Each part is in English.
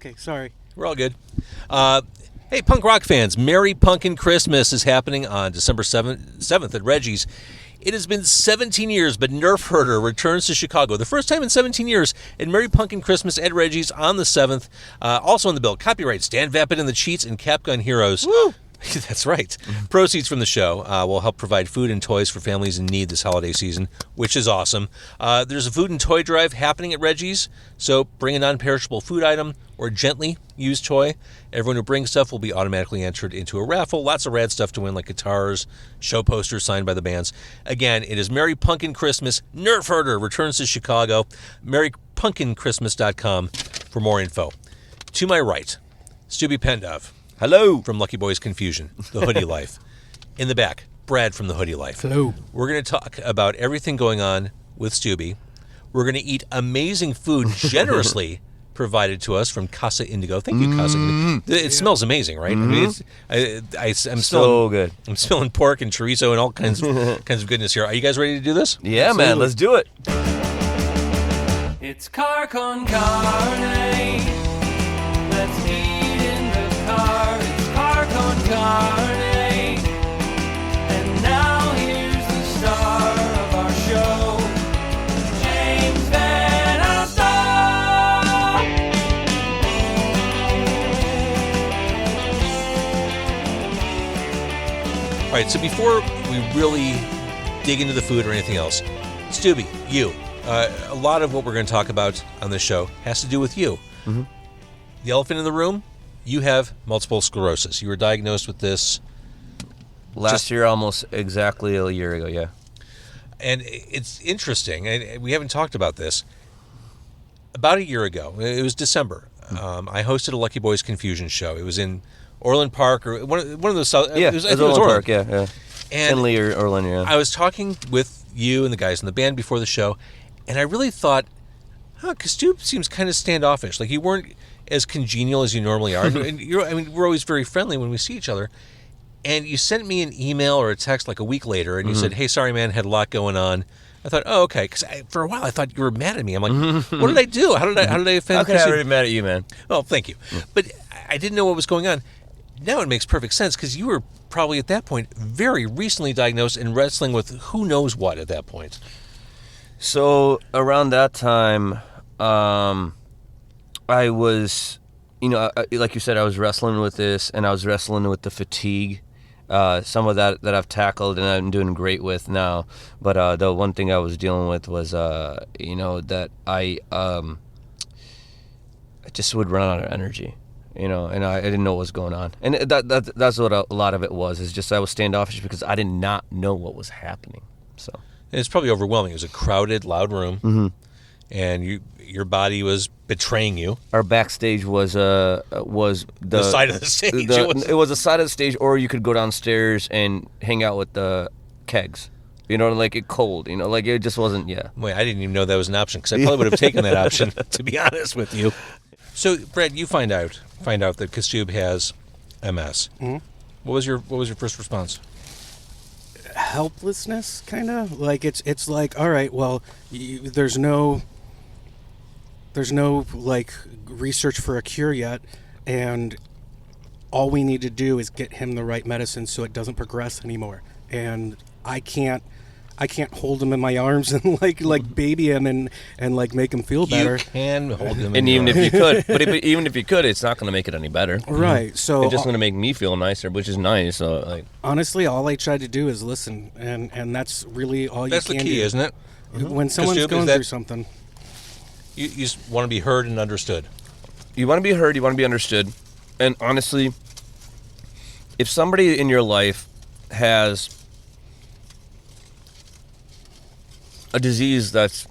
Okay, sorry. We're all good. Hey, punk rock fans, Merry Punkin' Christmas is happening on December 7th at Reggie's. It has been 17 years, but Nerf Herder returns to Chicago. The first time in 17 years, and Merry Punkin' Christmas at Reggie's on the 7th. Also on the bill, copyright Stan Vapid and the Cheats and Cap Gun Heroes. Woo! That's right. Proceeds from the show will help provide food and toys for families in need this holiday season, which is awesome. There's a food and toy drive happening at Reggie's, so bring a non-perishable food item or gently used toy. Everyone who brings stuff will be automatically entered into a raffle. Lots of rad stuff to win, like guitars, show posters signed by the bands. Again, it is Merry Punkin' Christmas. Nerf Herder returns to Chicago. MerryPunkinChristmas.com for more info. To my right, Stubhy Pandav. Hello. From Lucky Boys Confusion, the Hoodie Life. In the back, Brad from the Hoodie Life. Hello. We're going to talk about everything going on with Stubby. We're going to eat amazing food generously provided to us from Casa Indigo. Thank you, Casa Indigo. It smells amazing, right? Mm-hmm. I mean, I'm so good. I'm smelling pork and chorizo and all kinds of goodness here. Are you guys ready to do this? Yeah, Absolutely. man, let's do it. It's Car Con Carne. Let's eat in the car. It's Car Con Carne. And now here's the star of our show, James Van Alstyne. All right, so before we really dig into the food or anything else, Stubby, you. A lot of what we're going to talk about on this show has to do with you. Mm-hmm. The elephant in the room, you have multiple sclerosis. You were diagnosed with this Last year, almost exactly a year ago, yeah. And it's interesting, and we haven't talked about this. About a year ago, it was December, I hosted a Lucky Boys Confusion show. It was in Orland Park, or one of those. Yeah, it was Orland Park, yeah. And Tinley or Orland, yeah. I was talking with you and the guys in the band before the show, and I really thought, Kaustubh seems kind of standoffish. Like, you weren't as congenial as you normally are. And we're always very friendly when we see each other. And you sent me an email or a text like a week later, and you said, "Hey, sorry, man, had a lot going on." I thought, "Oh, okay," because for a while I thought you were mad at me. I'm like, "What did I do? How did I offend?" How could I be mad at you, man? Oh, thank you. But I didn't know what was going on. Now it makes perfect sense, because you were probably at that point very recently diagnosed and wrestling with who knows what at that point. So around that time, I was, like you said, I was wrestling with this, and I was wrestling with the fatigue. Some of that I've tackled and I'm doing great with now. But the one thing I was dealing with was, that I just would run out of energy, and I didn't know what was going on. And that's what a lot of it was, is just I was standoffish because I did not know what was happening. So And it's probably overwhelming. It was a crowded, loud room, and your body was betraying you. our backstage was the side of the stage. It was the side of the stage, or you could go downstairs and hang out with the kegs. Like it cold. Like it just wasn't. Yeah. Wait, I didn't even know that was an option, because I probably would have taken that option, to be honest with you. So, Brad, you find out that Kaustubh has MS. Mm-hmm. What was your first response? Helplessness, kind of. Like it's like, all right, well, there's no like research for a cure yet, and all we need to do is get him the right medicine so it doesn't progress anymore. And I can't hold him in my arms and like baby him and like make him feel better. You can hold him. And even if you could, even if you could, it's not going to make it any better. Right. So It's just going to make me feel nicer, which is nice. So like, honestly, all I tried to do is listen, and that's really all you can do. That's the key, isn't it? When someone's Kaustubh, going through something. You just want to be heard and understood. you want to be heard, you want to be understood, and honestly, if somebody in your life has a disease that's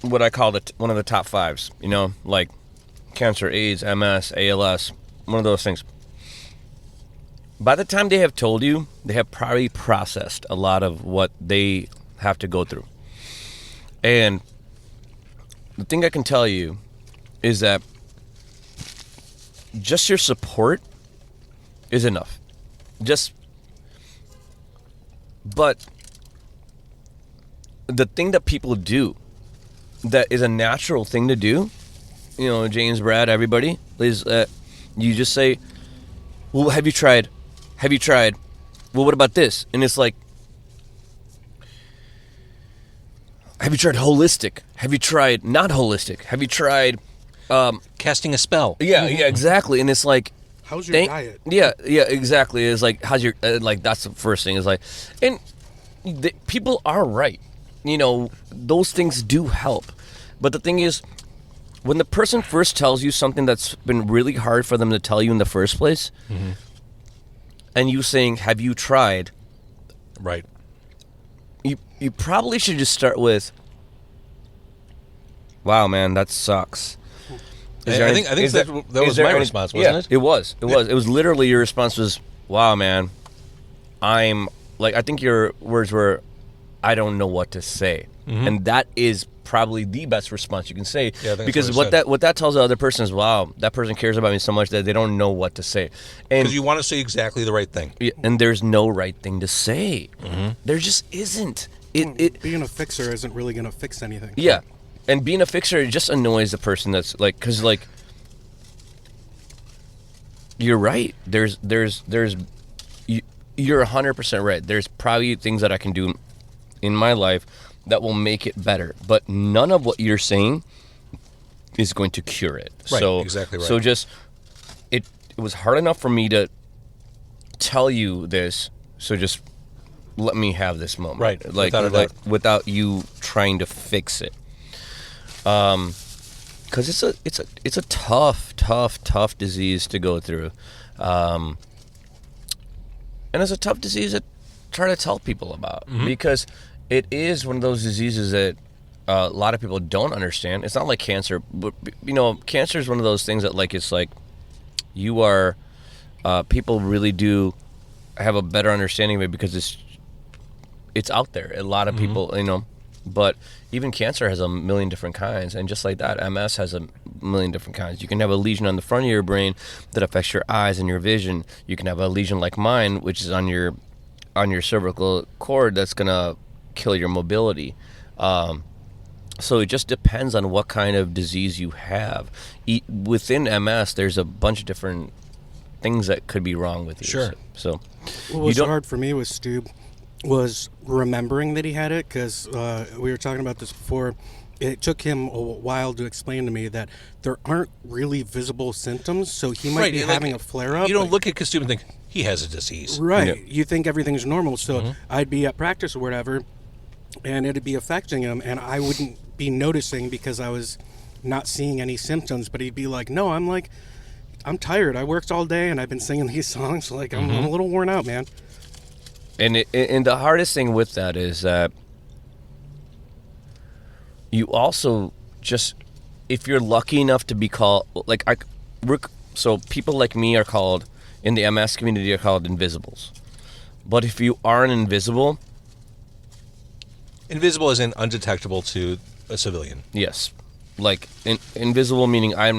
what I call one of the top fives, like cancer, AIDS, MS, ALS, one of those things. By the time they have told you, they have probably processed a lot of what they have to go through. And the thing I can tell you is that just your support is enough. But the thing that people do that is a natural thing to do James, Brad, everybody, please, you just say, well, have you tried? Have you tried? Well, what about this? And it's like, have you tried holistic? Have you tried not holistic? Have you tried Casting a spell. Yeah, exactly. And it's like, how's your diet? Yeah, exactly. It's like, how's your like? That's the first thing. Is like, and people are right. Those things do help. But the thing is, when the person first tells you something that's been really hard for them to tell you in the first place, and you saying, "Have you tried?" Right. You probably should just start with, "Wow, man, that sucks." I think that was my response, wasn't it? It was. It was literally your response was, "Wow, man, I'm like." I think your words were, "I don't know what to say," and that is probably the best response you can say. Yeah, I think because what that tells the other person is, "Wow, that person cares about me so much that they don't know what to say." And Because you want to say exactly the right thing. and there's no right thing to say. There just isn't. Being a fixer isn't really going to fix anything. Yeah. And being a fixer just annoys the person that's like, because like, you're right. You're 100% right. There's probably things that I can do in my life that will make it better, but none of what you're saying is going to cure it. Right, So exactly right. So just it was hard enough for me to tell you this. So just let me have this moment, Right, Like without a doubt. without you trying to fix it. Because it's a tough disease to go through, and it's a tough disease to try to tell people about, because it is one of those diseases that a lot of people don't understand. It's not like cancer, but cancer is one of those things that it's like you are. People really do have a better understanding of it because it's out there. A lot of people, but even cancer has a million different kinds, and just like that, MS has a million different kinds. You can have a lesion on the front of your brain that affects your eyes and your vision. You can have a lesion like mine, which is on your cervical cord, that's gonna kill your mobility. So it just depends on what kind of disease you have. Within MS, there's a bunch of different things that could be wrong with you. Sure. So What was hard for me with Stube was remembering that he had it, because we were talking about this before. It took him a while to explain to me that there aren't really visible symptoms, so he might be having a flare-up. You don't look at Kaustubh and think, he has a disease. Right. Yeah. You think everything's normal, so I'd be at practice or whatever, and it'd be affecting him, and I wouldn't be noticing because I was not seeing any symptoms, but he'd be like, no, I'm tired. I worked all day, and I've been singing these songs. I'm a little worn out, man. And the hardest thing with that is that you also just, if you're lucky enough to be called, so people like me are called, in the MS community, are called invisibles. But if you are an invisible... Invisible is undetectable to a civilian. Yes. Invisible meaning I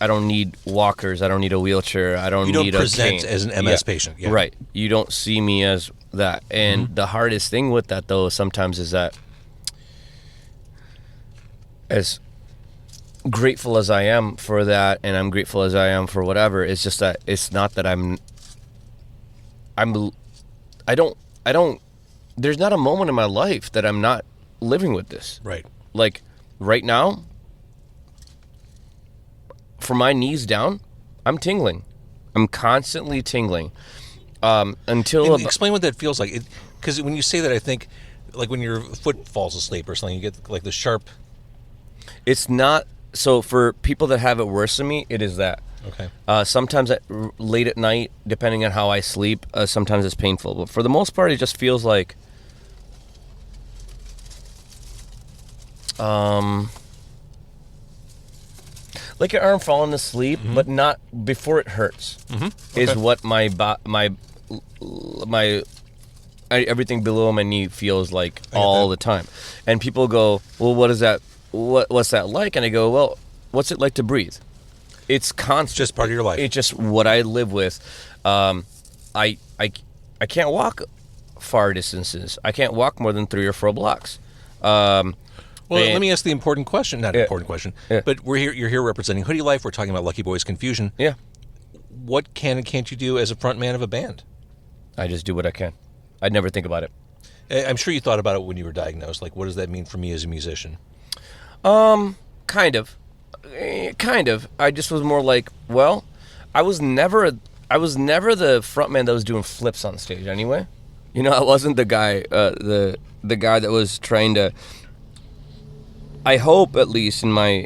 don't need walkers, I don't need a wheelchair, I don't need a cane. You don't present as an MS patient. Yeah. Right. You don't see me as that. And the hardest thing with that, though, sometimes is that, as grateful as I am for that, and I'm grateful as I am for whatever, it's just that it's not that I don't, there's not a moment in my life that I'm not living with this. Right. Like, right now, from my knees down, I'm tingling. I'm constantly tingling. Explain what that feels like. Because when you say that, I think, like when your foot falls asleep or something, you get like the sharp... It's not... So for people that have it worse than me, it is that. Okay. Sometimes late at night, depending on how I sleep, sometimes it's painful. But for the most part, it just feels like... like your arm falling asleep, but not before it hurts. Is what my everything below my knee feels like all the time. And people go, well, what is that? What's that like? And I go, well, what's it like to breathe? It's constant. It's just part of your life. It's just what I live with. I can't walk far distances. I can't walk more than 3 or 4 blocks. Well, And- let me ask the important question. Not Yeah. important question, Yeah. but you're here representing Hoodie Life. We're talking about Lucky Boys Confusion. Yeah. What can and can't you do as a front man of a band? I just do what I can. I'd never think about it. I'm sure you thought about it when you were diagnosed. Like, what does that mean for me as a musician? Kind of. Kind of. I just was more like, well, I was never the front man that was doing flips on stage anyway. You know, I wasn't the guy, the guy that was trying to. I hope, at least in my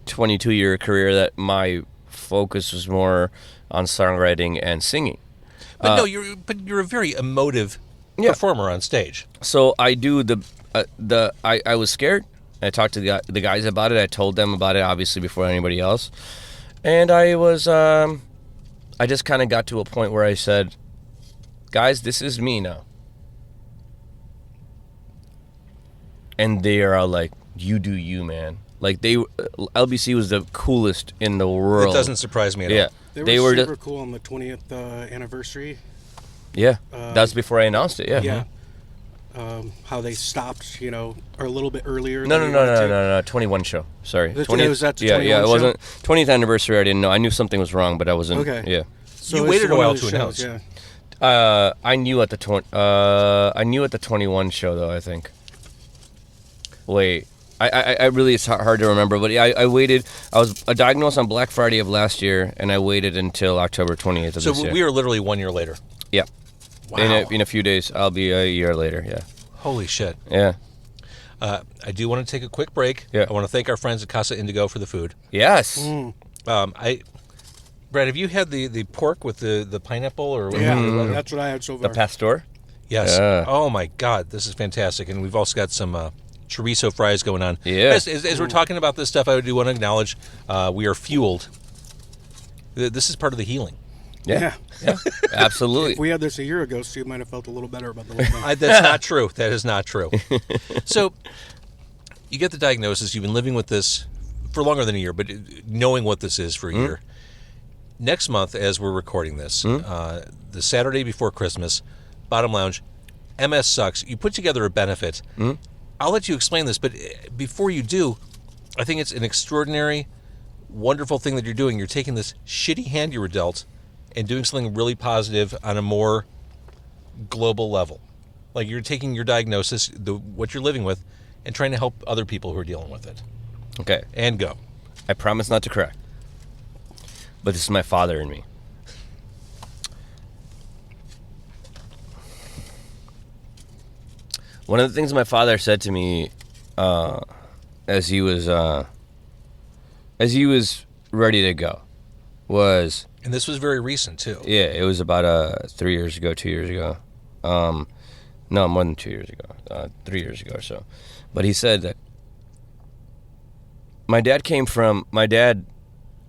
22-year career, that my focus was more on songwriting and singing. But no, you're a very emotive performer on stage. So I do I was scared. I talked to the guys about it. I told them about it, obviously, before anybody else. And I just kind of got to a point where I said, guys, this is me now. And they are all like, you do you, man. Like, LBC was the coolest in the world. It doesn't surprise me at Yeah. all. They were super cool on the 20th anniversary. Yeah. That's before I announced it, yeah. Yeah. How they stopped, or a little bit earlier. No, 21 show. Sorry. It was at the 21 Yeah, it show? wasn't 20th anniversary. I didn't know. I knew something was wrong, but I wasn't. Okay. Yeah. So You it's waited a one of while those to announce. Yeah. I knew at the 21 show though, I think. Wait. I really, it's hard to remember, but I waited. I was diagnosed on Black Friday of last year, and I waited until October 20th of So this year. we are literally 1 year later. Yeah. Wow. In a few days, I'll be a year later. Yeah. Holy shit. Yeah. I do want to take a quick break. Yeah. I want to thank our friends at Casa Indigo for the food. Yes. Brad, have you had the pork with the pineapple or Yeah, whatever? that's what I had so The far. pastor. Yes. Yeah. Oh my God, this is fantastic, and we've also got some chorizo fries going on. Yeah. As we're talking about this stuff, I do want to acknowledge we are fueled. This is part of the healing. Yeah. Absolutely. If we had this a year ago, Steve might have felt a little better about the whole thing. That's not true. That is not true. So, you get the diagnosis. You've been living with this for longer than a year, but knowing what this is for a year. Next month, as we're recording this, the Saturday before Christmas, Bottom Lounge, MS Sucks. You put together a benefit. I'll let you explain this, but before you do, I think it's an extraordinary, wonderful thing that you're doing. You're taking this shitty hand you were dealt and doing something really positive on a more global level. Like, you're taking your diagnosis, what you're living with, and trying to help other people who are dealing with it. Okay. And go. I promise not to cry. But this is my father in me. One of the things my father said to me as he was ready to go was, And this was very recent, too. yeah, it was about 3 years ago, 2 years ago. No, more than 2 years ago, 3 years ago or so. But he said that my dad,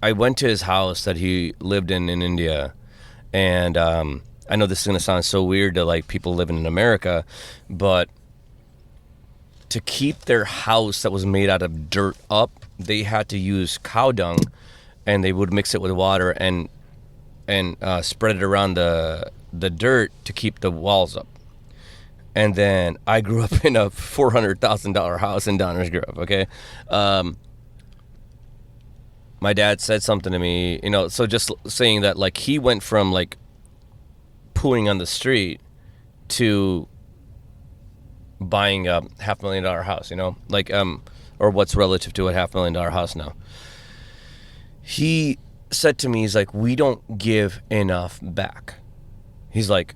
I went to his house that he lived in India, and I know this is going to sound so weird to like people living in America, but to keep their house that was made out of dirt up, they had to use cow dung, and they would mix it with water and spread it around the dirt to keep the walls up. And then I grew up in a $400,000 house in Downers Grove, okay? My dad said something to me, so just saying that, like, he went from, like, pooing on the street to buying a $500,000 house, like, or what's relative to a $500,000 house now. He said to me, he's like, we don't give enough back. He's like,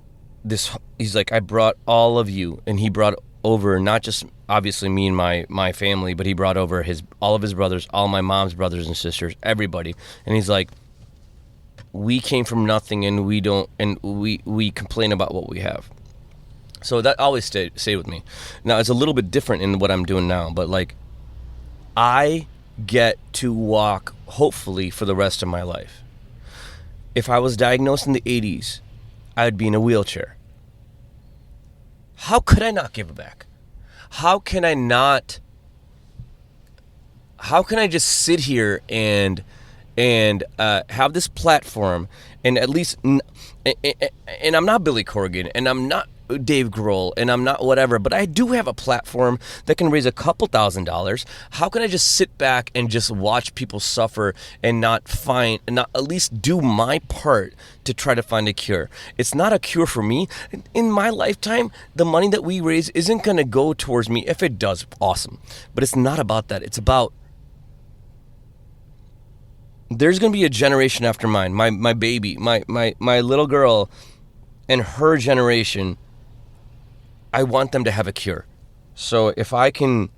I brought all of you, and he brought over not just obviously me and my family, but he brought over all of his brothers, all my mom's brothers and sisters, everybody. And he's like, we came from nothing, and we complain about what we have. So that always stayed with me. Now it's a little bit different in what I'm doing now, but like, I get to walk hopefully for the rest of my life. If I was diagnosed in the 80s, I'd be in a wheelchair. How could I not give it back? How can I just sit here and have this platform and at least, and I'm not Billy Corgan, and I'm not Dave Grohl, and I'm not whatever, but I do have a platform that can raise a couple $1,000s. How can I just sit back and just watch people suffer and not at least do my part to try to find a cure? It's not a cure for me. In my lifetime, the money that we raise isn't going to go towards me. If it does, awesome. But it's not about that. It's about there's going to be a generation after mine, my baby, my little girl, and her generation. I want them to have a cure. So if I can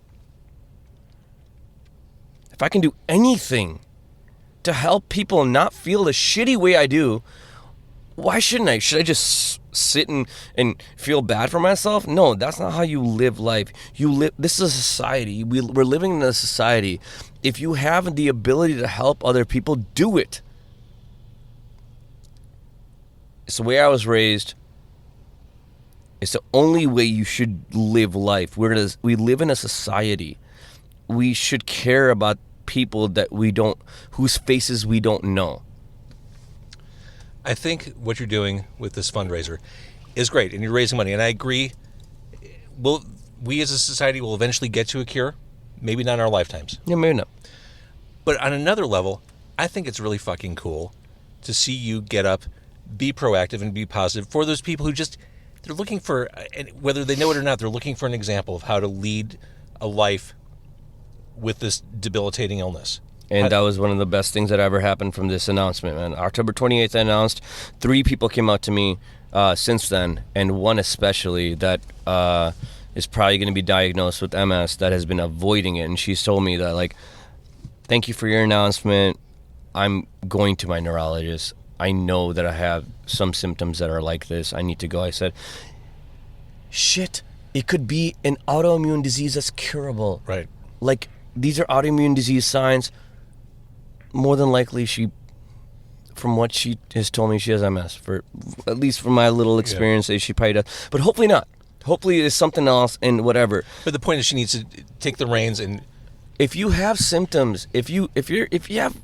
do anything to help people not feel the shitty way I do, why shouldn't I? Should I just sit and feel bad for myself? No, that's not how you live life. This is a society. We're living in a society. If you have the ability to help other people, do it. It's the way I was raised. It's the only way you should live life. We live in a society. We should care about people whose faces we don't know. I think what you're doing with this fundraiser is great, and you're raising money. And I agree. We as a society will eventually get to a cure. Maybe not in our lifetimes. Yeah, maybe not. But on another level, I think it's really fucking cool to see you get up, be proactive, and be positive for those people who they're looking for, whether they know it or not, they're looking for an example of how to lead a life with this debilitating illness. And that was one of the best things that ever happened from this announcement, man. October 28th, I announced. 3 people came out to me since then, and one especially that is probably going to be diagnosed with MS that has been avoiding it. And she's told me that, like, thank you for your announcement. I'm going to my neurologist. I know that I have some symptoms that are like this. I need to go. I said, shit, it could be an autoimmune disease that's curable. Right. Like, these are autoimmune disease signs. More than likely, from what she has told me, she has MS. For at least from my little experience, she probably does. But hopefully not. Hopefully it's something else and whatever. But the point is, she needs to take the reins and. If you have symptoms, if you have,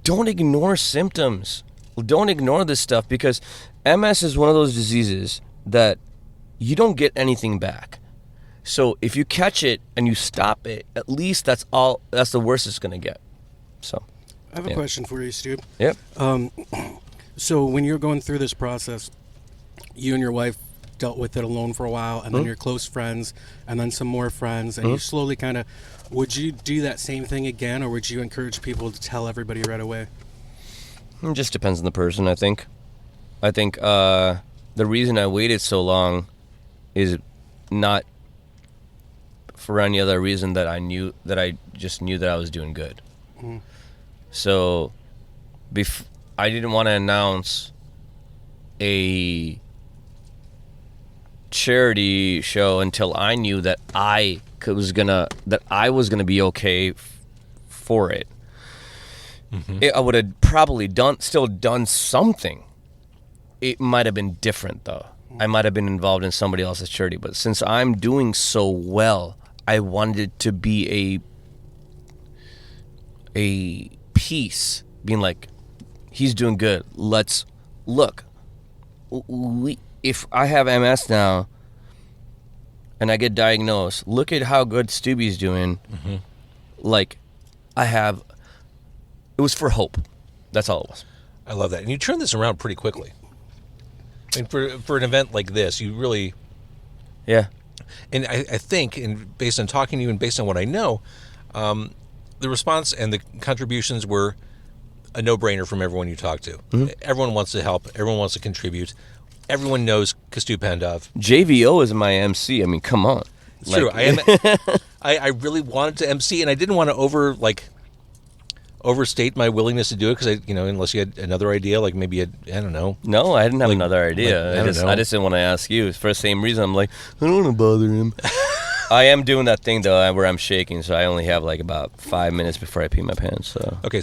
don't ignore symptoms. Don't ignore this stuff, because MS is one of those diseases that you don't get anything back. So if you catch it and you stop it, at least that's the worst it's going to get. So I have a question for you, Stu. Yep. So when you're going through this process, you and your wife dealt with it alone for a while, and then your close friends, and then some more friends, and you slowly kind of, would you do that same thing again, or would you encourage people to tell everybody right away? It just depends on the person, I think. The reason I waited so long is not for any other reason that I just knew that I was doing good. Mm-hmm. So I didn't want to announce a charity show until I knew that I was gonna be okay for it. Mm-hmm. I would have probably still done something. It might have been different though. I might have been involved in somebody else's charity, but since I'm doing so well, I wanted it to be a piece, being like, he's doing good. Let's look. If I have MS now and I get diagnosed, look at how good Stubby's doing. Mm-hmm. Like, it was for hope. That's all it was. I love that. And you turned this around pretty quickly. I mean, for an event like this, you really... Yeah. And I think, and based on talking to you and based on what I know, the response and the contributions were a no-brainer from everyone you talk to. Mm-hmm. Everyone wants to help. Everyone wants to contribute. Everyone knows Kaustubh Pandav. JVO is my MC. I mean, come on. It's true. I really wanted to MC, and I didn't want to overstate my willingness to do it, because unless you had another idea, like maybe I don't know. No, I didn't have another idea. I just didn't want to ask you. For the same reason, I'm like, I don't want to bother him. I am doing that thing though where I'm shaking, so I only have like about 5 minutes before I pee my pants. So okay,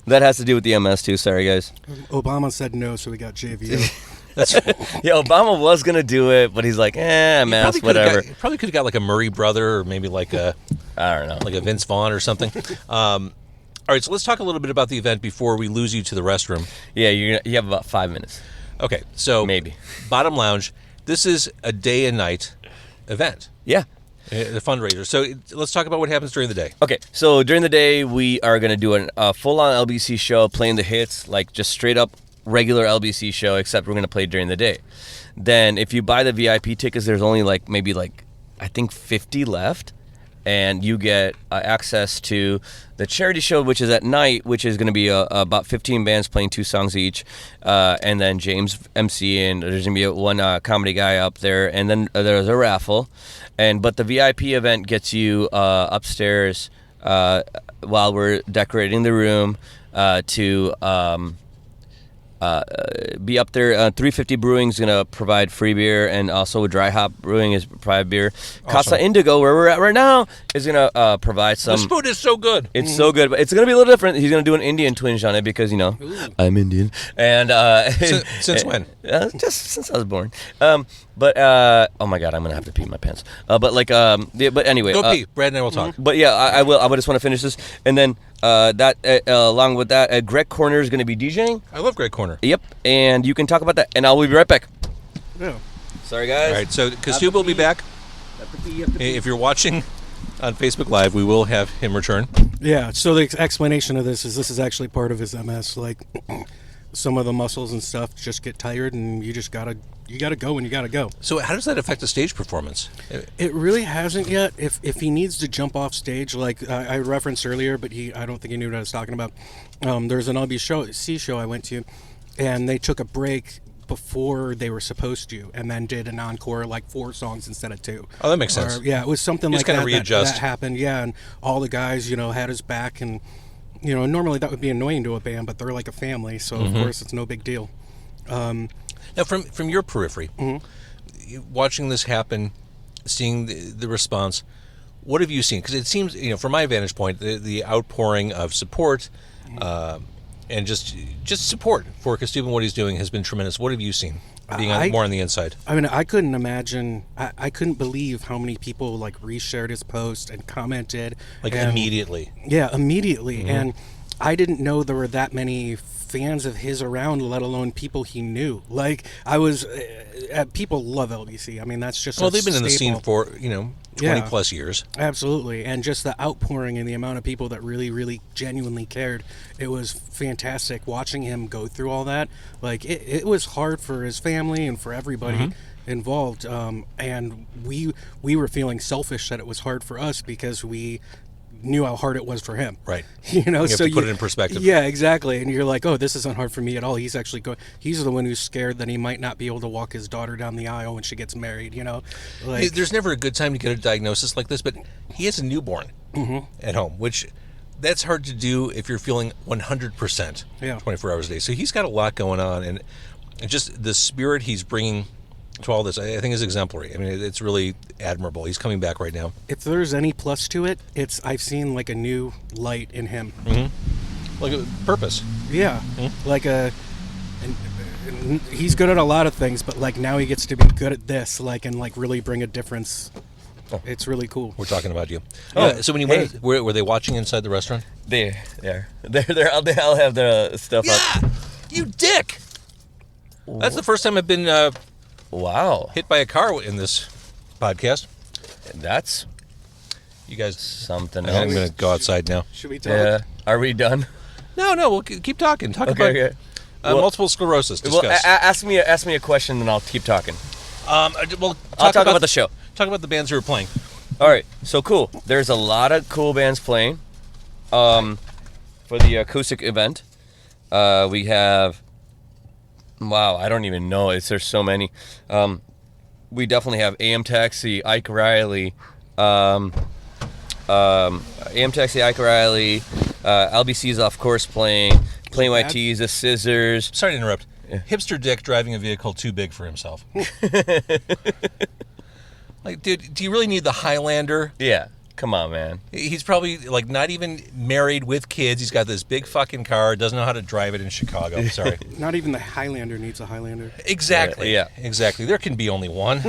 that has to do with the MS too. Sorry, guys. Obama said no, so we got JVO. That's yeah, Obama was gonna do it, but he's like, MS, whatever. Probably could have got like a Murray brother, or maybe like I don't know, like a Vince Vaughn or something. All right, so let's talk a little bit about the event before we lose you to the restroom. Yeah, you have about 5 minutes. Okay, so maybe Bottom Lounge. this is a day and night event, Yeah. a fundraiser. So let's talk about what happens during the day. Okay, so during the day, we are going to do a full-on LBC show, playing the hits, like just straight-up regular LBC show, except we're going to play during the day. Then if you buy the VIP tickets, there's only maybe I think 50 left, and you get access to the charity show, which is at night, which is going to be about 15 bands playing 2 songs each, and then James emceeing. There's going to be one comedy guy up there, and then there's a raffle. But the VIP event gets you upstairs while we're decorating the room to be up there. 350 Brewing is going to provide free beer, and also Dry Hop Brewing is provide beer. Awesome. Casa Indigo, where we're at right now, is going to provide some. This food is so good. It's so good, but it's going to be a little different. He's going to do an Indian twinge on it because, I'm Indian. And Since when? Just since I was born. Oh my God, I'm going to have to pee my pants. But anyway. Go pee. Brad and I will talk. But yeah, I will. I just want to finish this. And then along with that, Greg Corner is going to be DJing. I love Greg Corner. Yep. And you can talk about that. And I'll be right back. Yeah. Sorry, guys. All right, so Kaustubh will be back. If you're watching on Facebook Live, we will have him return. Yeah, so the explanation of this is actually part of his MS. Like, some of the muscles and stuff just get tired, and you gotta go when you gotta go. So how does that affect the stage performance? It really hasn't yet. If he needs to jump off stage, like I referenced earlier, but I don't think he knew what I was talking about. There's an LBC show I went to, and they took a break before they were supposed to, and then did an encore, like 4 songs instead of 2. Oh, that makes sense. Yeah, it was something Just like kinda that, readjust. that happened. Yeah, and all the guys, had his back, and normally that would be annoying to a band, but they're like a family, so of course it's no big deal. Now, from your periphery, watching this happen, seeing the response, what have you seen? Because it seems, from my vantage point, the outpouring of support and just support for Kaustubh and what he's doing has been tremendous. What have you seen, being more on the inside? I mean, I couldn't imagine. I couldn't believe how many people reshared his post and commented. Immediately. Yeah, immediately. And I didn't know there were that many fans of his around, let alone people he knew. People love LBC. I mean, that's just they've been in the scene for 20 plus years. Absolutely. And just the outpouring and the amount of people that really, really genuinely cared, it was fantastic watching him go through all that. It was hard for his family and for everybody involved, and we were feeling selfish that it was hard for us because we knew how hard it was for him. Right. You have to put it in perspective. Yeah, exactly. And you're like, oh, this isn't hard for me at all. He's actually he's the one who's scared that he might not be able to walk his daughter down the aisle when she gets married, There's never a good time to get a diagnosis like this, but he has a newborn at home, which that's hard to do if you're feeling 100% 24 hours a day. So he's got a lot going on, and just the spirit he's bringing to all this, I think, is exemplary. I mean, it's really admirable. He's coming back right now. If there's any plus to it, I've seen a new light in him. Like a purpose. Yeah. And he's good at a lot of things, but now he gets to be good at this, and really bring a difference. Oh. It's really cool. We're talking about you. So when you went, were they watching inside the restaurant? They all have their stuff up. You dick! That's the first time I've been hit by a car in this podcast. That's you guys something I'm else. going to go outside now. Should we talk? Yeah. Are we done? No, we'll keep talking. About multiple sclerosis. Discuss. Well, ask me a question, and I'll keep talking. I'll talk about the show. Talk about the bands who are playing. All right. So cool. There's a lot of cool bands playing. For the acoustic event, we have. Wow, I don't even know. There's so many. We definitely have AM Taxi, Ike Riley, LBCs, of course, playing YTs, The Scissors. Sorry to interrupt. Yeah. Hipster Dick driving a vehicle too big for himself. Dude, do you really need the Highlander? Yeah. Come on, man. He's probably not even married with kids. He's got this big fucking car. Doesn't know how to drive it in Chicago. Sorry. Not even the Highlander needs a Highlander. Exactly. Yeah. Exactly. There can be only one.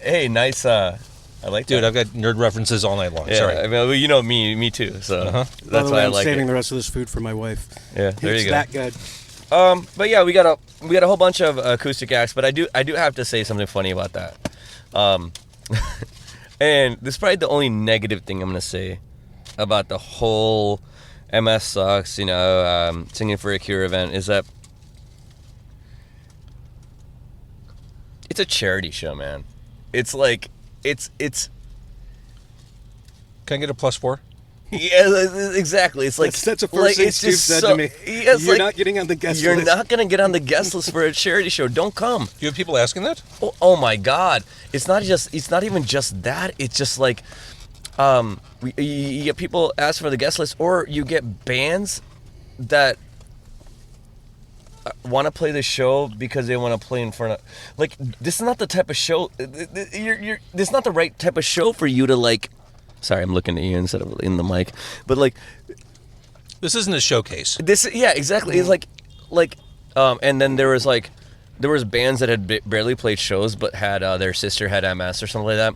Hey, nice. I like that. Dude, I've got nerd references all night long. Yeah, Sorry. I mean, me too. So that's By the way, why I I'm like saving it. the rest of this food for my wife. Yeah, there It's you go. that good. But yeah, we got a whole bunch of acoustic acts, but I do have to say something funny about that. And this is probably the only negative thing I'm gonna say about the whole MS sucks, singing for a cure event is that it's a charity show, man. It's like it's. Can I get a +4? Yeah, exactly. It's like that's the first thing Steve said to me. Yeah, You're not getting on the guest list. You're not going to get on the guest list for a charity show. Don't come. You have people asking that? Oh my God! It's not even just that. It's just like, you get people ask for the guest list, or you get bands that want to play the show because they want to play in front of. Like, this is not the type of show. This is not the right type of show for you to like. Sorry, I'm looking at you instead of in the mic, but like, this isn't a showcase. Yeah, exactly. It's like, and then there was bands that had barely played shows, but had their sister had MS or something like that.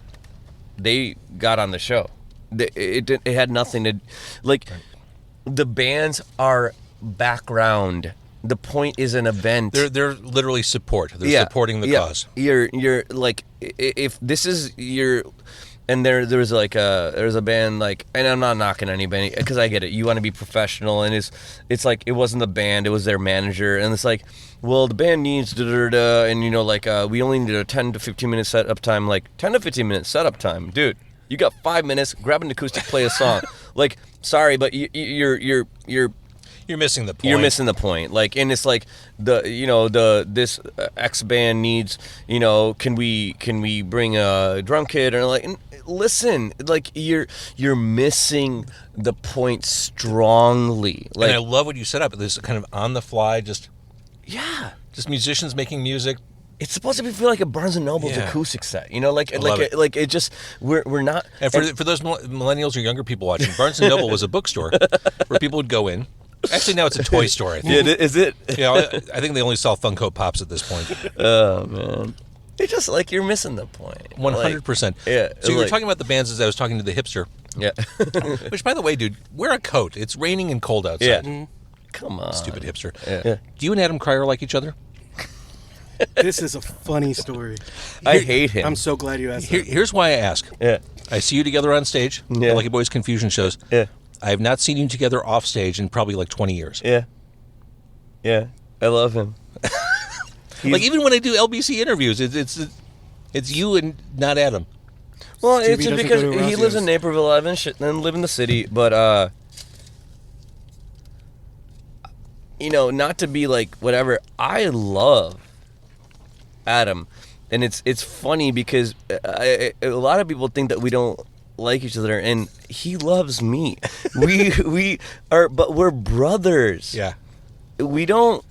They got on the show. It had nothing to, like, the bands are background. The point is an event. They're literally support. They're supporting the cause. You're like, if this is your. And there's a band like, and I'm not knocking anybody because I get it. You want to be professional, and it's like it wasn't the band, it was their manager, and it's like, well, the band needs da-da-da-da, and we only need a 10 to 15 minute setup time. Like 10 to 15 minute setup time, dude. You got 5 minutes. Grab an acoustic, play a song. Like, sorry, but you're missing the point. You're missing the point. Like, and it's like this X band needs, can we bring a drum kit, or like. Listen, like you're missing the point strongly. Like, and I love what you set up. This kind of on the fly, just musicians making music. It's supposed to feel like a Barnes and Noble's acoustic set, like it just we're not. And for those millennials or younger people watching, Barnes and Noble was a bookstore where people would go in. Actually, now it's a toy store. I think. Yeah, is it? I think they only sell Funko Pops at this point. Oh man. It's just like you're missing the point. 100%. Yeah. So you were talking about the bands as I was talking to the hipster. Yeah. Which, by the way, dude, wear a coat. It's raining and cold outside. Yeah. Mm-hmm. Come on. Stupid hipster. Yeah. Do you and Adam Krier like each other? This is a funny story. I hate him. I'm so glad you asked that. Here's why I ask. Yeah. I see you together on stage. Yeah. At Lucky Boys Confusion shows. Yeah. I have not seen you together off stage in probably like 20 years. Yeah. Yeah. I love him. Like, even when I do LBC interviews, it's you and not Adam. Well, Stevie it's just doesn't because go to he lives in Rossio's. Naperville, I live in the city, but not to be like whatever. I love Adam, and it's funny because a lot of people think that we don't like each other, and he loves me. we are, but we're brothers. Yeah. We don't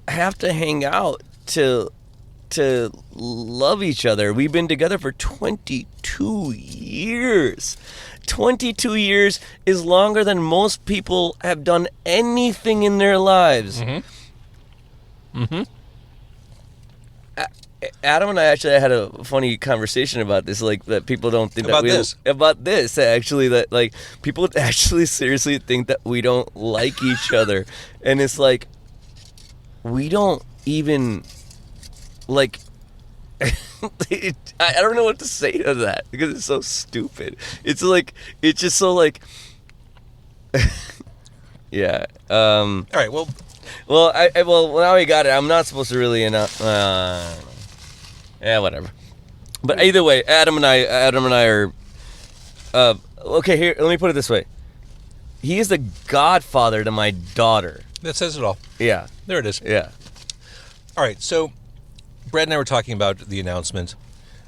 have to hang out to love each other. We've been together for 22 years. 22 years is longer than most people have done anything in their lives. Mm-hmm. Mm-hmm. Adam and I actually had a funny conversation about this, like that people don't think About that we this? about this actually, that like people actually seriously think that we don't like each other, and it's like we don't even like. I don't know what to say to that because it's so stupid. It's like it's just so like yeah. All right. Well, now we got it. I'm not supposed to really yeah, whatever. But either way, Adam and I are okay, here, let me put it this way. He is the godfather to my daughter. that says it all. Yeah. There it is. Yeah. All right. So, Brad and I were talking about the announcement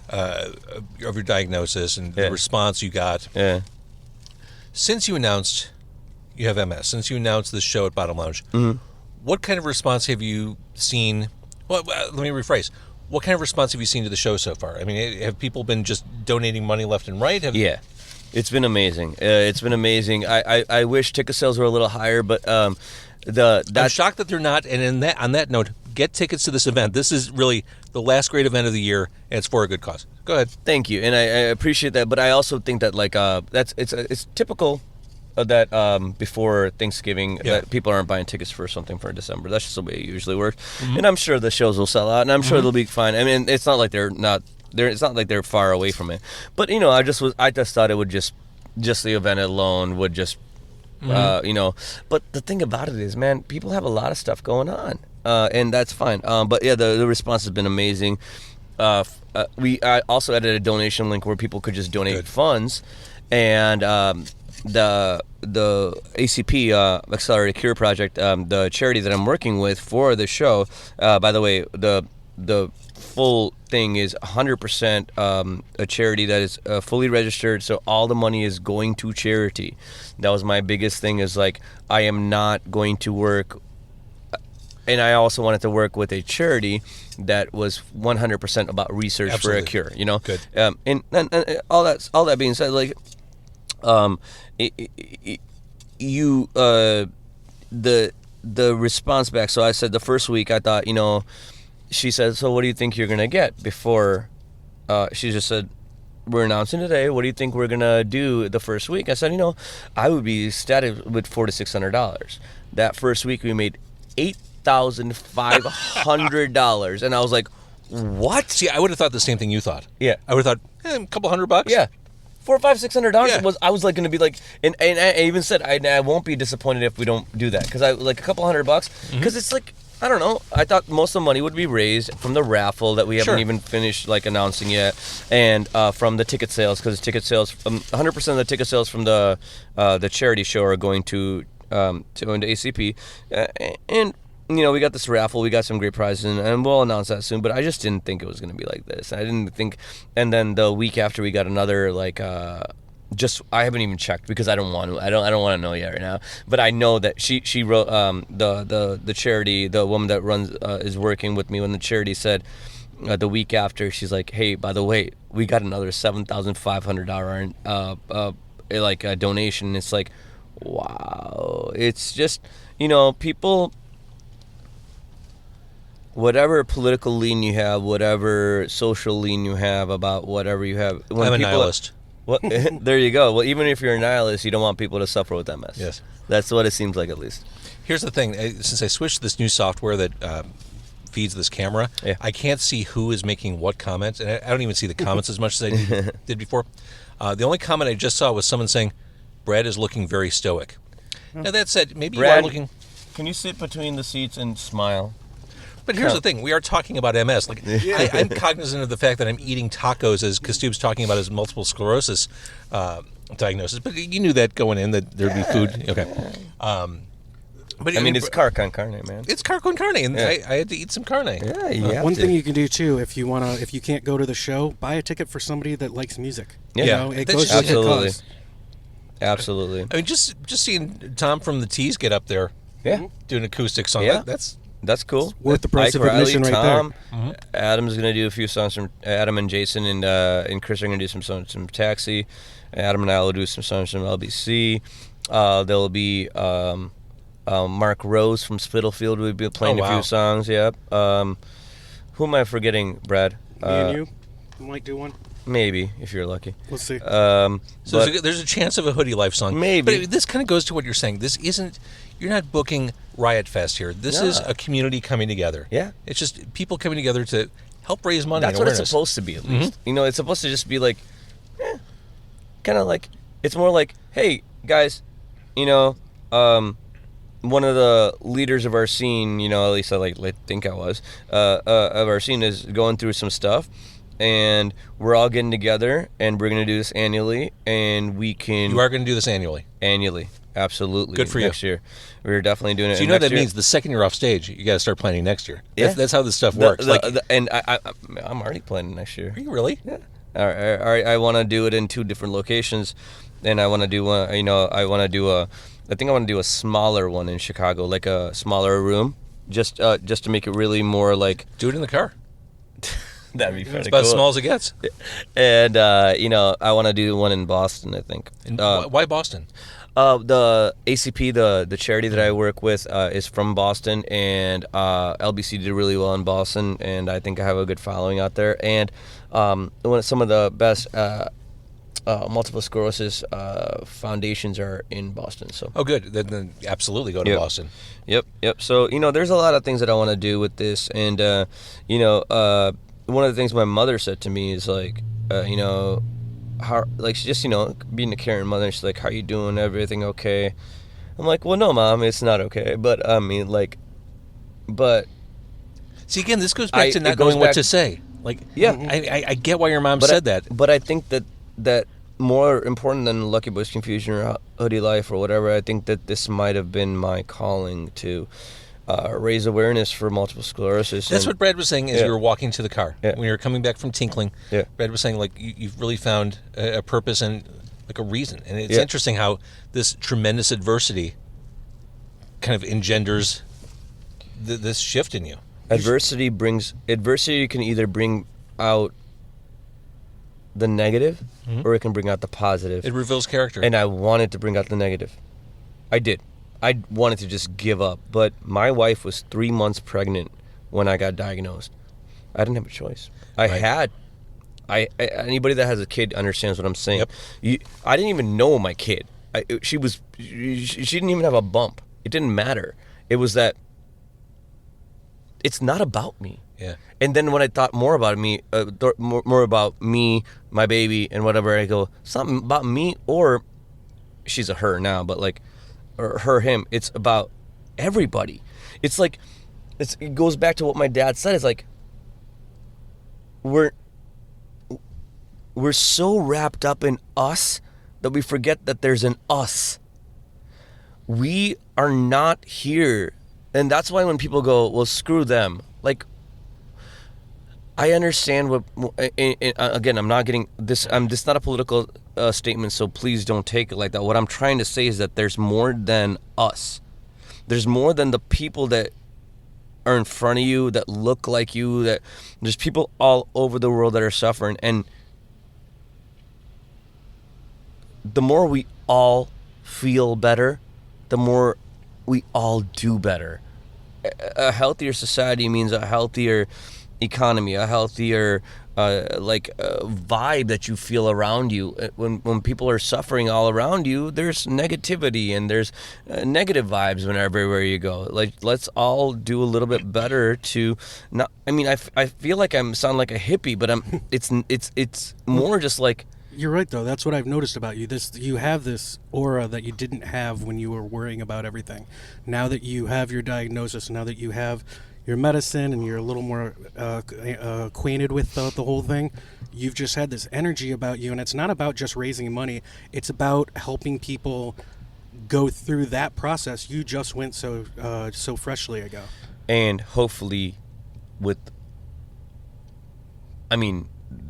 of your diagnosis and the response you got. Yeah. Since you announced you have MS, since you announced this show at Bottom Lounge, what kind of response have you seen? Well, let me rephrase. What kind of response have you seen to the show so far? I mean, have people been just donating money left and right? Yeah. It's been amazing. It's been amazing. I wish ticket sales were a little higher, but I'm shocked that they're not. And on that note, get tickets to this event. This is really the last great event of the year, and it's for a good cause. Go ahead. Thank you, and I appreciate that. But I also think that it's typical before Thanksgiving that people aren't buying tickets for something for December. That's just the way it usually works. And I'm sure the shows will sell out, and I'm sure they'll be fine. I mean, it's not like they're not. It's not like they're far away from it. But I just thought it would just the event alone would just. But the thing about it is, man, people have a lot of stuff going on, and that's fine. But yeah, the response has been amazing. I also added a donation link where people could just donate funds, and the ACP Accelerated Cure Project, the charity that I'm working with for the show. By the way, the full thing is 100% a charity that is fully registered, so all the money is going to charity. That was my biggest thing, is like, I am not going to work, and I also wanted to work with a charity that was 100% about research for a cure, Good. And all that being said, like, the response back, so I said the first week, I thought, she said, so what do you think you're going to get before? She just said, we're announcing today. What do you think we're going to do the first week? I said, I would be ecstatic with $400 to $600. That first week we made $8,500. And I was like, what? See, I would have thought the same thing you thought. Yeah. I would have thought, a couple $100. Yeah. $400, $500, $600 I was like going to be like, and I even said I won't be disappointed if we don't do that, because I like a couple $100, because it's like, I don't know. I thought most of the money would be raised from the raffle that we haven't even finished like announcing yet, and from the ticket sales, because ticket sales, 100% of the ticket sales from the charity show are going to ACP, and we got this raffle, we got some great prizes, and we'll announce that soon. But I just didn't think it was going to be like this. I didn't think, and then the week after we got another like. I haven't even checked, because I don't want to. I don't want to know yet right now. But I know that she wrote the charity, the woman that runs is working with me when the charity said the week after, she's like, hey, by the way, we got another $7,500 like a donation. It's like, wow. It's just people. Whatever political lean you have, whatever social lean you have about whatever you have. I'm a nihilist. Well, there you go. Well, even if you're a nihilist, you don't want people to suffer with MS. Yes. That's what it seems like, at least. Here's the thing. Since I switched to this new software that feeds this camera, I can't see who is making what comments. And I don't even see the comments as much as I did before. The only comment I just saw was someone saying, Brad is looking very stoic. Now, that said, maybe Brad, you are looking... Can you sit between the seats and smile? But here's the thing. We are talking about MS. Like, I'm cognizant of the fact that I'm eating tacos as Kaustubh's talking about his multiple sclerosis diagnosis. But you knew that going in, that there'd be food. Okay. But I mean, it's Car Con Carne, man. It's Car Con Carne, and I had to eat some carne. Yeah, one thing you can do, too, if you can't go to the show, buy a ticket for somebody that likes music. Yeah. It goes absolutely. Absolutely. I mean, just seeing Tom from the Tees get up there doing acoustic song, that's cool. It's worth the price of admission right Tom, there. Adam's going to do a few songs from Adam and Jason, and Chris are going to do some songs from Taxi. Adam and I will do some songs from LBC. There'll be Mark Rose from Spitalfield will be playing a few songs. Yep. Who am I forgetting, Brad? Me and you might do one. Maybe, if you're lucky. We'll see. So there's a chance of a Hoodie Life song. Maybe. But this kind of goes to what you're saying. This isn't... You're not booking Riot Fest here. This is a community coming together. Yeah. It's just people coming together to help raise money. That's what it's supposed to be, at least. It's supposed to just be like... kind of like... It's more like, hey, guys, one of the leaders of our scene, at least I think I was, of our scene is going through some stuff. And we're all getting together, and we're going to do this annually, and we can... You are going to do this annually? Annually, absolutely. Good for next year. We're definitely doing it. So that means the second you're off stage, you got to start planning next year. Yeah. That's how this stuff works. And I'm already planning next year. Are you really? Yeah. I want to do it in 2 different locations, and I want to do one, I think I want to do a smaller one in Chicago, like a smaller room, just to make it really more like... Do it in the car. That'd be pretty cool. It's about as small as it gets. And, I want to do one in Boston, I think. Why Boston? The ACP, the charity that I work with, is from Boston, and LBC did really well in Boston, and I think I have a good following out there. And some of the best multiple sclerosis foundations are in Boston. So. Oh, good. Then absolutely go to Boston. Yep. So, there's a lot of things that I want to do with this. And, one of the things my mother said to me is like, how, like, she just, being a caring mother, she's like, how you doing? Everything okay? I'm like, well, no, Mom, it's not okay. But, I mean, like, but. See, again, this goes back to not knowing what to say. Like, yeah. I get why your mom said that. But I think that more important than Lucky Boys Confusion or Hoodie Life or whatever, I think that this might have been my calling to raise awareness for multiple sclerosis. That's what Brad was saying as you were walking to the car. Yeah. When you were coming back from tinkling, Brad was saying, like, you've really found a purpose and, like, a reason. And it's interesting how this tremendous adversity kind of engenders this shift in you. Adversity can either bring out the negative or it can bring out the positive. It reveals character. And I wanted to bring out the negative. I did. I wanted to just give up. But my wife was 3 months pregnant when I got diagnosed. I didn't have a choice. Anybody that has a kid understands what I'm saying. Yep. I didn't even know my kid. She didn't even have a bump. It didn't matter. It was that it's not about me. Yeah. And then when I thought more about me, more about me, my baby, and whatever, I go, something about me, or she's a her now, but like, or her, him. It's about everybody. It's like, it goes back to what my dad said. It's like, we're so wrapped up in us that we forget that there's an us. We are not here. And that's why when people go, well, screw them. Like, I understand what, again, I'm not getting this, this is not a political statement, so please don't take it like that. What I'm trying to say is that there's more than us. There's more than the people that are in front of you, that look like you, that there's people all over the world that are suffering. And the more we all feel better, the more we all do better. A healthier society means a healthier economy, a healthier vibe that you feel around you. When people are suffering all around you, there's negativity and there's negative vibes everywhere you go. Like, let's all do a little bit better to not. I mean, I feel like I sound like a hippie, but it's more just like. You're right, though. That's what I've noticed about you. You have this aura that you didn't have when you were worrying about everything. Now that you have your diagnosis, now that you have your medicine and you're a little more acquainted with the whole thing, you've just had this energy about you. And it's not about just raising money. It's about helping people go through that process you just went so freshly ago. And hopefully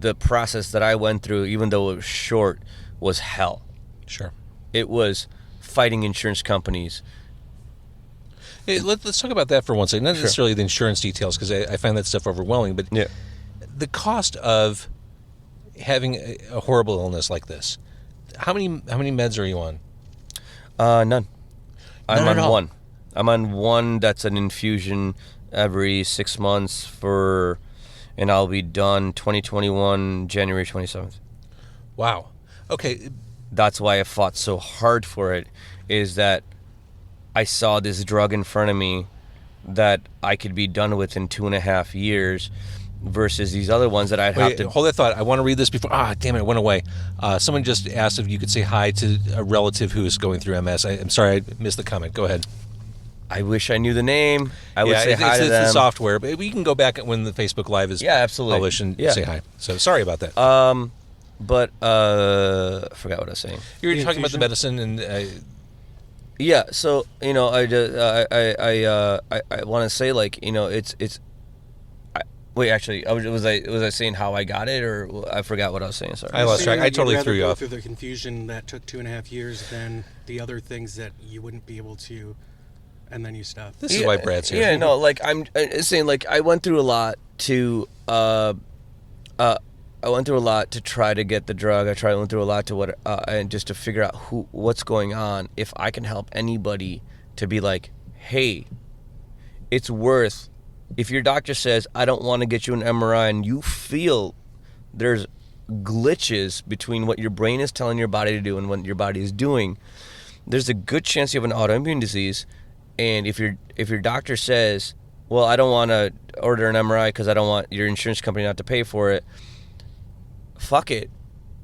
the process that I went through, even though it was short, was hell. Sure. It was fighting insurance companies. Hey, let's talk about that for one second. Not necessarily the insurance details, because I find that stuff overwhelming, but the cost of having a horrible illness like this. How many meds are you on? None. I'm None at on all. one. I'm on one that's an infusion every 6 months and I'll be done 2021, January 27th. Wow. Okay. That's why I fought so hard for it, is that I saw this drug in front of me that I could be done with in 2.5 years versus these other ones that I'd have to... Hold that thought. I want to read this before... damn it, it went away. Someone just asked if you could say hi to a relative who is going through MS. I'm sorry, I missed the comment. Go ahead. I wish I knew the name. I would say hi to them. It's the software, but we can go back when the Facebook Live is published and say hi. So sorry about that. But I forgot what I was saying. You were talking about the medicine and... Yeah, so I want to say, like, it's. Wait, actually, was I saying how I got it, or I forgot what I was saying? Sorry, I lost track. I totally threw you off. Through the confusion that took 2.5 years than the other things that you wouldn't be able to, and then you stopped. This is why Brad's here. Yeah, no, like I'm saying, like I went through a lot to try to get the drug. I went through a lot to and just to figure out what's going on. If I can help anybody to be like, hey, it's worth. If your doctor says I don't want to get you an MRI and you feel there's glitches between what your brain is telling your body to do and what your body is doing, there's a good chance you have an autoimmune disease. And if your doctor says, well, I don't want to order an MRI because I don't want your insurance company not to pay for it, fuck it.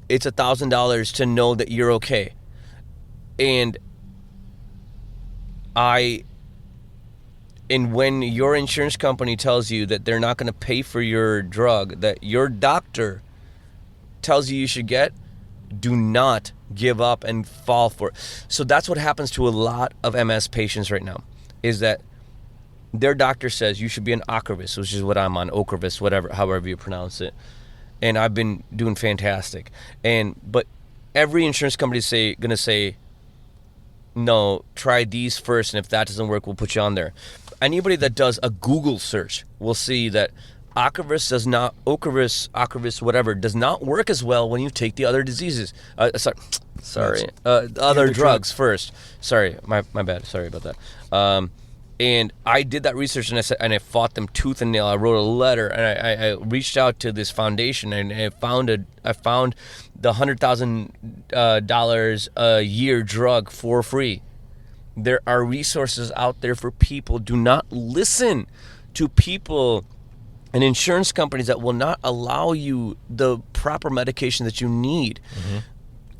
It's $1,000 to know that you're okay. And when your insurance company tells you that they're not going to pay for your drug that your doctor tells you should get, do not give up and fall for it. So that's what happens to a lot of MS patients right now, is that their doctor says you should be an Ocrevus, which is what I'm on, Ocrevus, whatever, however you pronounce it. And I've been doing fantastic. But every insurance company is going to say, no, try these first, and if that doesn't work, we'll put you on there. Anybody that does a Google search will see that Ocrevus, whatever, does not work as well when you take the other diseases. Other drugs first. Sorry, my bad. Sorry about that. And I did that research, and I fought them tooth and nail. I wrote a letter, and I reached out to this foundation, and I found the $100,000 a year drug for free. There are resources out there for people. Do not listen to people and insurance companies that will not allow you the proper medication that you need. Mm-hmm.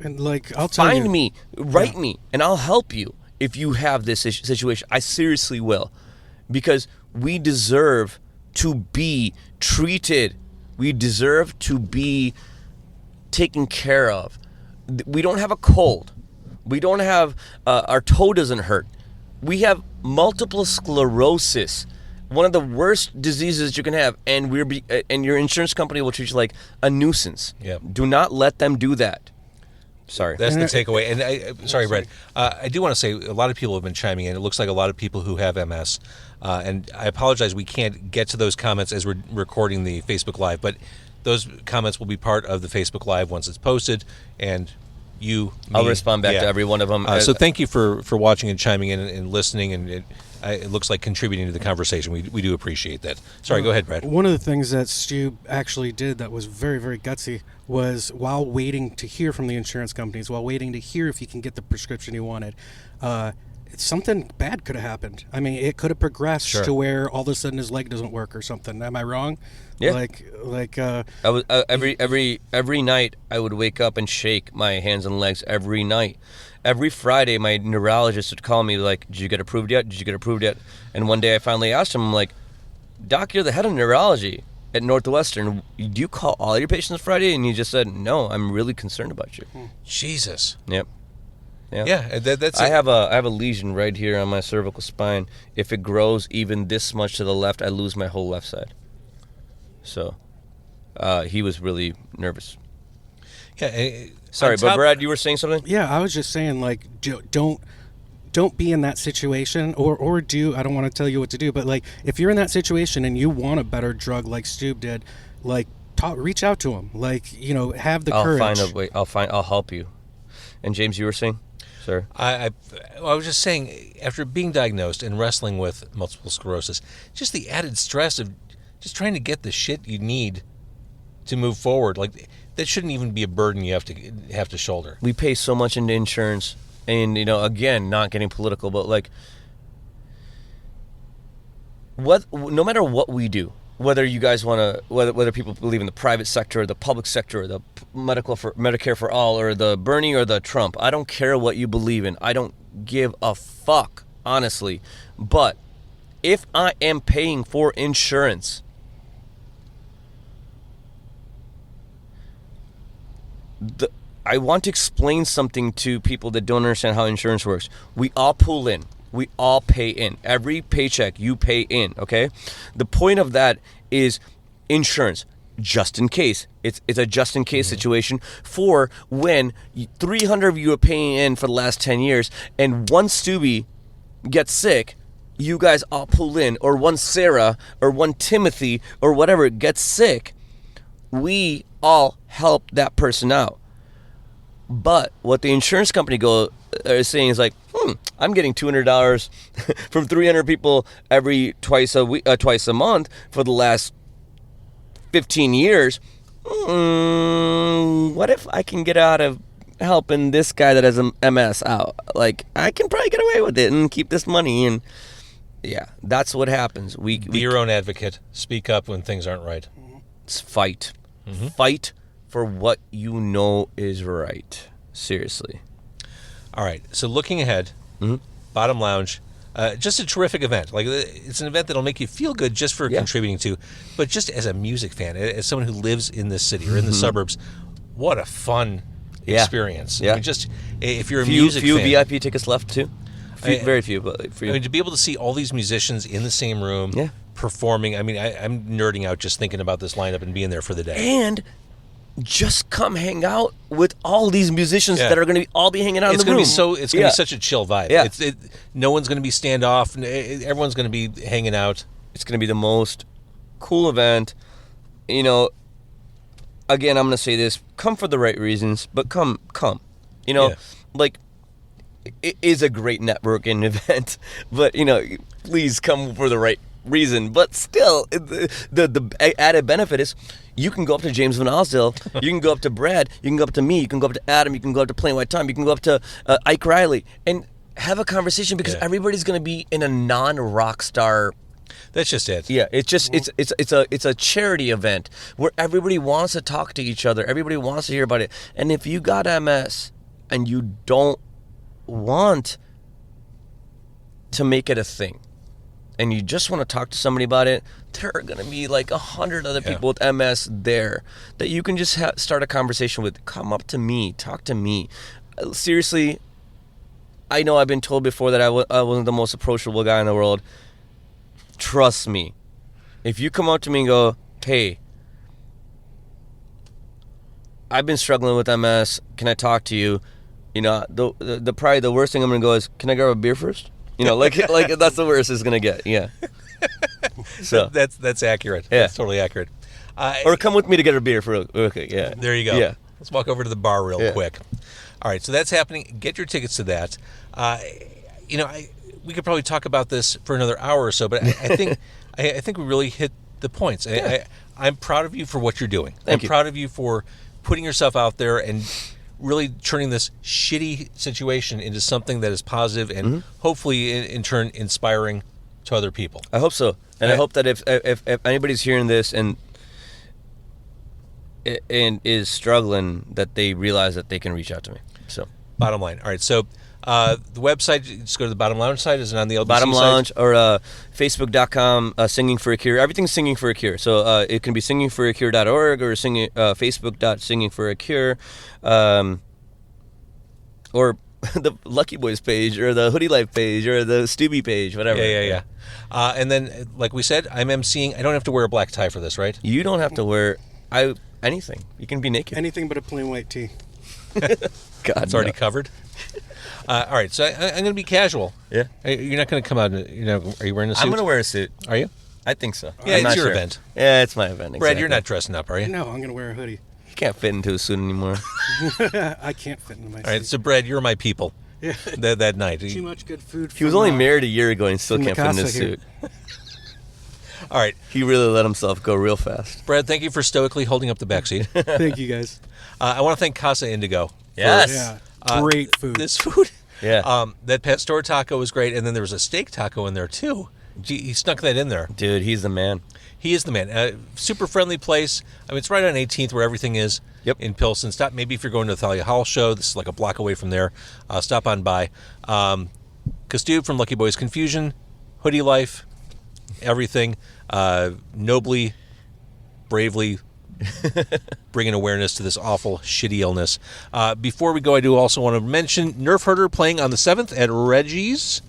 And I'll tell you, find me, write me, and I'll help you. If you have this situation, I seriously will, because we deserve to be treated. We deserve to be taken care of. We don't have a cold. We don't have, our toe doesn't hurt. We have multiple sclerosis, one of the worst diseases you can have, and and your insurance company will treat you like a nuisance. Yep. Do not let them do that. Sorry. That's the takeaway. And sorry, Brad. I do want to say a lot of people have been chiming in. It looks like a lot of people who have MS. And I apologize, we can't get to those comments as we're recording the Facebook Live, but those comments will be part of the Facebook Live once it's posted. And I'll respond back to every one of them. So thank you for watching and chiming in and listening. And it looks like contributing to the conversation. We do appreciate that. Sorry, go ahead, Brad. One of the things that Stu actually did that was very, very gutsy was, while waiting to hear from the insurance companies, while waiting to hear if he can get the prescription he wanted, something bad could have happened. I mean, it could have progressed to where all of a sudden his leg doesn't work or something. Am I wrong? Yeah. I was every night I would wake up and shake my hands and legs every night. Every Friday, my neurologist would call me like, "Did you get approved yet? Did you get approved yet?" And one day I finally asked him, I'm like, "Doc, you're the head of neurology at Northwestern. Do you call all your patients Friday?" And he just said, "No, I'm really concerned about you." Jesus. Yep. Yeah, that's. I have a lesion right here on my cervical spine. If it grows even this much to the left, I lose my whole left side. So, he was really nervous. Yeah. Sorry, but Brad, you were saying something? Yeah, I was just saying, don't be in that situation, or do. I don't want to tell you what to do, but if you're in that situation and you want a better drug like Stu did, reach out to him. Have the courage. I'll find a way. I'll help you. And James, you were saying? Sir? I was just saying, after being diagnosed and wrestling with multiple sclerosis, just the added stress of just trying to get the shit you need to move forward, that shouldn't even be a burden you have to shoulder. We pay so much into insurance, and again, not getting political, but no matter what we do, whether you guys want to, whether people believe in the private sector or the public sector or the Medicare for all or the Bernie or the Trump, I don't care what you believe in. I don't give a fuck, honestly. But if I am paying for insurance, I want to explain something to people that don't understand how insurance works. We all pull in. We all pay in. Every paycheck you pay in, okay? The point of that is insurance, just in case. It's a just in case situation for when 300 of you are paying in for the last 10 years and one Stubby gets sick, you guys all pull in, or one Sarah or one Timothy or whatever gets sick, we all help that person out. But what the insurance company is saying is I'm getting $200 from 300 people twice a month for the last 15 years. what if I can get out of helping this guy that has MS out? Like, I can probably get away with it and keep this money. And yeah, that's what happens. We Be your own advocate. Speak up when things aren't right. fight. Fight for what you know is right. Seriously. All right. So looking ahead, Bottom Lounge, just a terrific event. Like, it's an event that'll make you feel good just for contributing to, but just as a music fan, as someone who lives in this city or in the suburbs, what a fun experience. Yeah. I mean, just if you're a Few music fan, VIP tickets left too. Very few, but for you. I mean, to be able to see all these musicians in the same room performing. I mean, I'm nerding out just thinking about this lineup and being there for the day. And just come hang out with all these musicians that are going to all be hanging out in the room. It's going to be such a chill vibe. Yeah. No one's going to be standoff. Everyone's going to be hanging out. It's going to be the most cool event. You know, again, I'm going to say this. Come for the right reasons, but come. You know, like, it is a great networking event, but, you know, please come for the right reason. But still, the added benefit is you can go up to James Van Osdale, you can go up to Brad, you can go up to me, you can go up to Adam, you can go up to Plain White Tom, you can go up to Ike Riley and have a conversation, because everybody's going to be in a non-rock star. That's just it. Yeah, it's just it's a charity event where everybody wants to talk to each other, everybody wants to hear about it. And if you got MS and you don't want to make it a thing, and you just want to talk to somebody about it, there are going to be like 100 other people with MS there that you can just start a conversation with. Come up to me, talk to me. Seriously, I know I've been told before that I wasn't the most approachable guy in the world. Trust me. If you come up to me and go, hey, I've been struggling with MS, can I talk to you? You know, the probably the worst thing I'm going to go is, can I grab a beer first? You know, like that's the worst it's gonna get. Yeah. So that's accurate. Yeah. That's totally accurate. Or come with me to get a beer for. Okay. Yeah. There you go. Yeah. Let's walk over to the bar real quick. All right. So that's happening. Get your tickets to that. You know, we could probably talk about this for another hour or so, but I think I think we really hit the points. I'm proud of you for what you're doing. Thank you. I'm proud of you for putting yourself out there and really turning this shitty situation into something that is positive and hopefully in turn inspiring to other people. I hope so, and I hope that if anybody's hearing this and is struggling, that they realize that they can reach out to me. So, bottom line. All right. So the website, just go to the Bottom Lounge site. Is it on the LBC Bottom site? Lounge or Facebook.com, Singing for a Cure. Everything's Singing for a Cure. So it can be singingforacure.org or Facebook.singingforacure. Or the Lucky Boys page or the Hoodie Life page or the Stubhy page, whatever. Yeah. And then, like we said, I'm emceeing. I don't have to wear a black tie for this, right? You don't have to wear anything. You can be naked. Anything but a plain white tee. God, It's already covered. All right, so I'm going to be casual. Yeah. You're not going to come out. Are you wearing a suit? I'm going to wear a suit. Are you? I think so. Yeah, I'm not it's your sure. event. Yeah, it's my event. Brad, Exactly. you're not dressing up, are you? No, I'm going to wear a hoodie. You can't fit into a suit anymore. I can't fit into my All right, suit. so Brad, you're my people. Yeah. That night. Too much good food. He was from, only married a year ago and he still from the can't fit in his Casa here. suit. All right, He really let himself go real fast. Brad, thank you for stoically holding up the backseat. Thank you guys. I want to thank Casa Indigo. Yes. Yeah. Great food. This food. Yeah. That pastor taco was great, and then there was a steak taco in there too. He snuck that in there. Dude, he's the man. He is the man. Super friendly place. I mean, it's right on 18th where everything is. Yep. In Pilsen. Stop. Maybe if you're going to the Thalia Hall show, this is like a block away from there. Stop on by. Kaustubh from Lucky Boys Confusion, Hoodie Life, everything. Nobly, bravely bringing awareness to this awful, shitty illness. Before we go, I do also want to mention Nerf Herder playing on the 7th at Reggie's.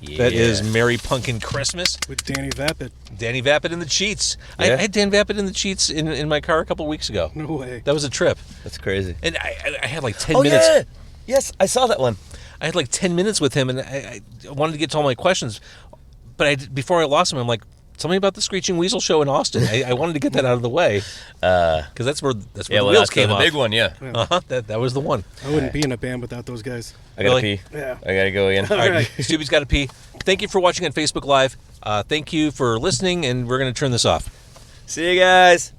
Yeah. That is Merry Pumpkin Christmas. With Danny Vapid. Danny Vapid in the Cheats. Yeah. I had Dan Vapid in the Cheats in my car a couple weeks ago. No way. That was a trip. That's crazy. And I had like 10 minutes. Yeah. Yes, I saw that one. I had like 10 minutes with him, and I wanted to get to all my questions. But before I lost him, I'm like, tell me about the Screeching Weasel show in Austin. I wanted to get that out of the way. Because that's where the wheels came off. The big one, yeah. Uh-huh, that was the one. I wouldn't be in a band without those guys. I gotta Really? pee. Yeah. I gotta go again. All right, Stubby's got to pee. Thank you for watching on Facebook Live. Thank you for listening, and we're going to turn this off. See you guys.